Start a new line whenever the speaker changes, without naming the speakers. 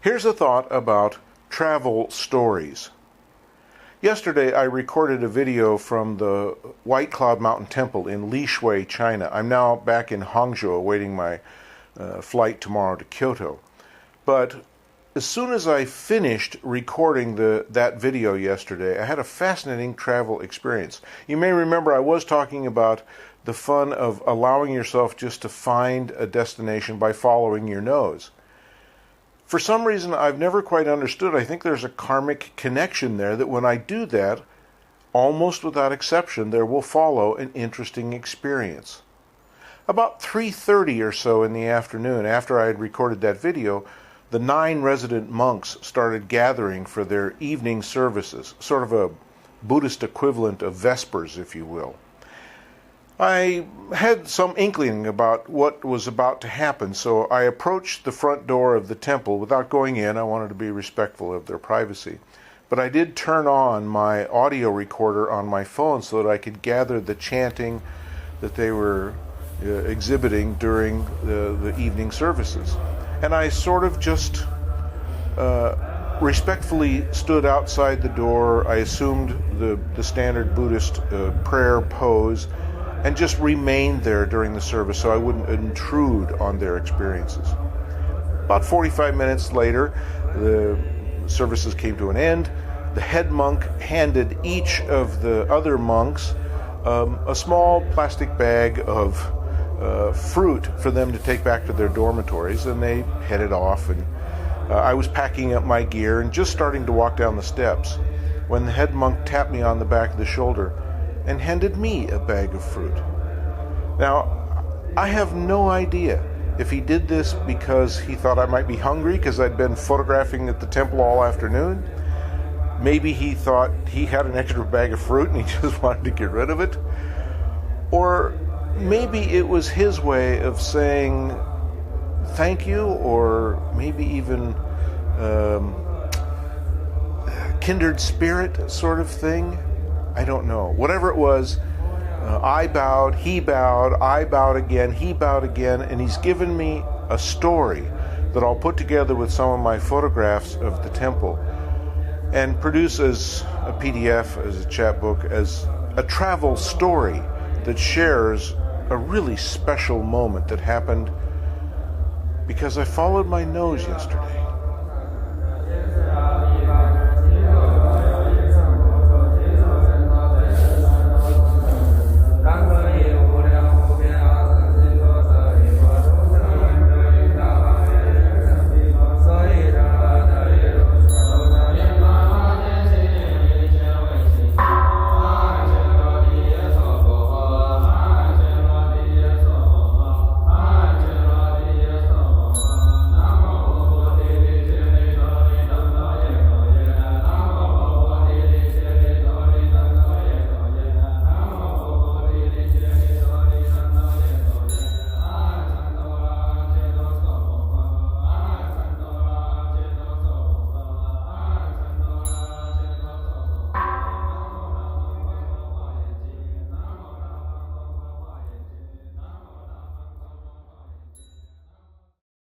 Here's a thought about travel stories. Yesterday I recorded a video from the White Cloud Mountain Temple in Lishui, China. I'm now back in Hangzhou awaiting my flight tomorrow to Kyoto. But as soon as I finished recording that video yesterday, I had a fascinating travel experience. You may remember I was talking about the fun of allowing yourself just to find a destination by following your nose. For some reason I've never quite understood, I think there's a karmic connection there that when I do that, almost without exception, there will follow an interesting experience. About 3:30 or so in the afternoon, after I had recorded that video, the 9 resident monks started gathering for their evening services, sort of a Buddhist equivalent of Vespers, if you will. I had some inkling about what was about to happen, so I approached the front door of the temple without going in. I wanted to be respectful of their privacy. But I did turn on my audio recorder on my phone so that I could gather the chanting that they were exhibiting during the evening services. And I sort of just respectfully stood outside the door. I assumed the standard Buddhist prayer pose and just remained there during the service so I wouldn't intrude on their experiences. About 45 minutes later, the services came to an end. The head monk handed each of the other monks a small plastic bag of fruit for them to take back to their dormitories, and they headed off. And I was packing up my gear and just starting to walk down the steps when the head monk tapped me on the back of the shoulder and handed me a bag of fruit. Now, I have no idea if he did this because he thought I might be hungry because I'd been photographing at the temple all afternoon. Maybe he thought he had an extra bag of fruit and he just wanted to get rid of it. Or maybe it was his way of saying thank you, or maybe even kindred spirit sort of thing. I don't know. Whatever it was, I bowed, he bowed, I bowed again, he bowed again, and he's given me a story that I'll put together with some of my photographs of the temple and produce as a PDF, as a chapbook, as a travel story that shares a really special moment that happened because I followed my nose yesterday.